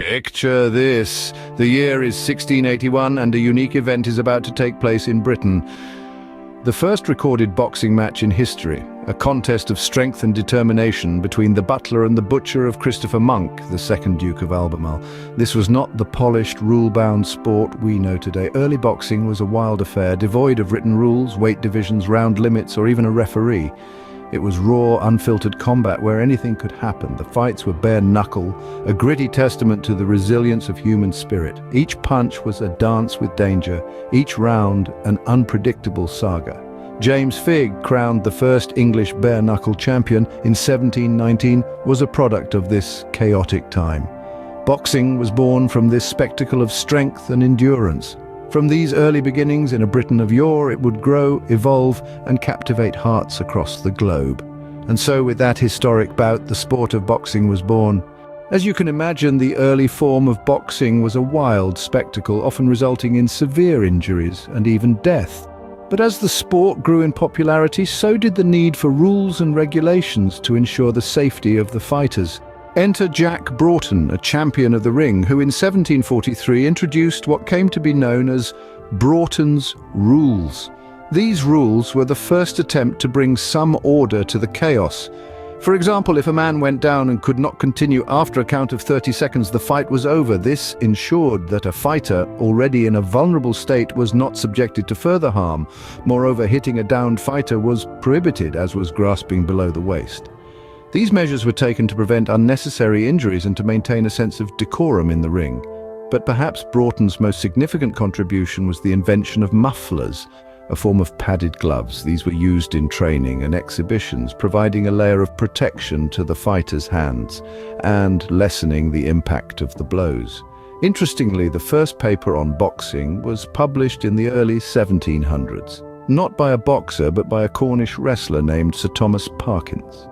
Picture this. The year is 1681 and a unique event is about to take place in Britain. The first recorded boxing match in history, a contest of strength and determination between the butler and the butcher of Christopher Monk, the second Duke of Albemarle. This was not the polished, rule-bound sport we know today. Early boxing was a wild affair, devoid of written rules, weight divisions, round limits, or even a referee. It was raw, unfiltered combat where anything could happen. The fights were bare-knuckle, a gritty testament to the resilience of human spirit. Each punch was a dance with danger, each round an unpredictable saga. James Figg, crowned the first English bare-knuckle champion in 1719, was a product of this chaotic time. Boxing was born from this spectacle of strength and endurance. From these early beginnings in a Britain of yore, it would grow, evolve, and captivate hearts across the globe. And so with that historic bout, the sport of boxing was born. As you can imagine, the early form of boxing was a wild spectacle, often resulting in severe injuries and even death. But as the sport grew in popularity, so did the need for rules and regulations to ensure the safety of the fighters. Enter Jack Broughton, a champion of the ring, who in 1743 introduced what came to be known as Broughton's Rules. These rules were the first attempt to bring some order to the chaos. For example, if a man went down and could not continue after a count of 30 seconds, the fight was over. This ensured that a fighter, already in a vulnerable state, was not subjected to further harm. Moreover, hitting a downed fighter was prohibited, as was grasping below the waist. These measures were taken to prevent unnecessary injuries and to maintain a sense of decorum in the ring. But perhaps Broughton's most significant contribution was the invention of mufflers, a form of padded gloves. These were used in training and exhibitions, providing a layer of protection to the fighter's hands and lessening the impact of the blows. Interestingly, the first paper on boxing was published in the early 1700s, not by a boxer but by a Cornish wrestler named Sir Thomas Parkins.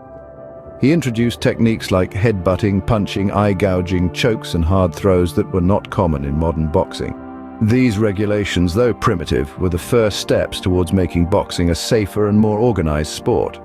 He introduced techniques like headbutting, punching, eye-gouging, chokes and hard throws that were not common in modern boxing. These regulations, though primitive, were the first steps towards making boxing a safer and more organized sport.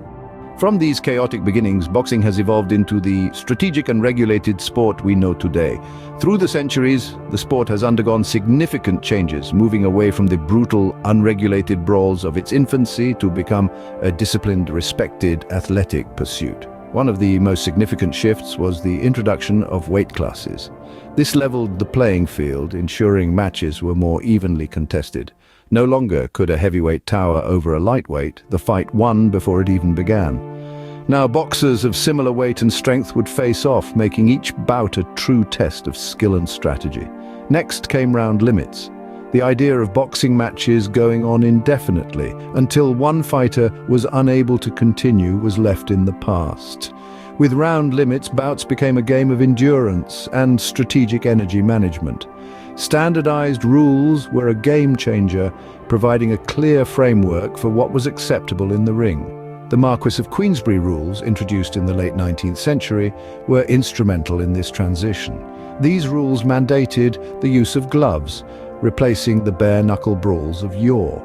From these chaotic beginnings, boxing has evolved into the strategic and regulated sport we know today. Through the centuries, the sport has undergone significant changes, moving away from the brutal, unregulated brawls of its infancy to become a disciplined, respected, athletic pursuit. One of the most significant shifts was the introduction of weight classes. This leveled the playing field, ensuring matches were more evenly contested. No longer could a heavyweight tower over a lightweight, the fight won before it even began. Now boxers of similar weight and strength would face off, making each bout a true test of skill and strategy. Next came round limits. The idea of boxing matches going on indefinitely until one fighter was unable to continue was left in the past. With round limits, bouts became a game of endurance and strategic energy management. Standardized rules were a game changer, providing a clear framework for what was acceptable in the ring. The Marquis of Queensberry rules, introduced in the late 19th century, were instrumental in this transition. These rules mandated the use of gloves, replacing the bare-knuckle brawls of yore.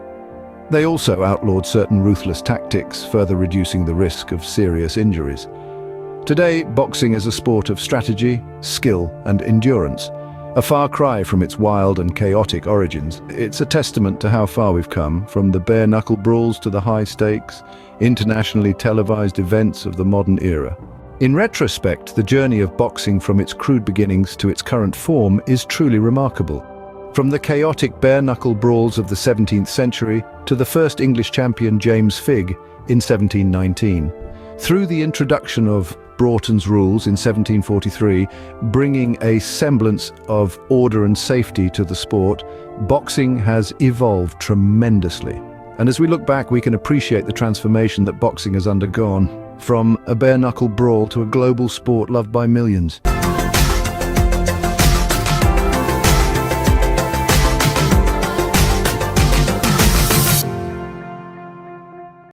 They also outlawed certain ruthless tactics, further reducing the risk of serious injuries. Today, boxing is a sport of strategy, skill, and endurance. A far cry from its wild and chaotic origins, it's a testament to how far we've come, from the bare-knuckle brawls to the high-stakes, internationally televised events of the modern era. In retrospect, the journey of boxing from its crude beginnings to its current form is truly remarkable. From the chaotic bare-knuckle brawls of the 17th century to the first English champion James Figg in 1719, through the introduction of Broughton's Rules in 1743, bringing a semblance of order and safety to the sport, boxing has evolved tremendously. And as we look back, we can appreciate the transformation that boxing has undergone, from a bare-knuckle brawl to a global sport loved by millions.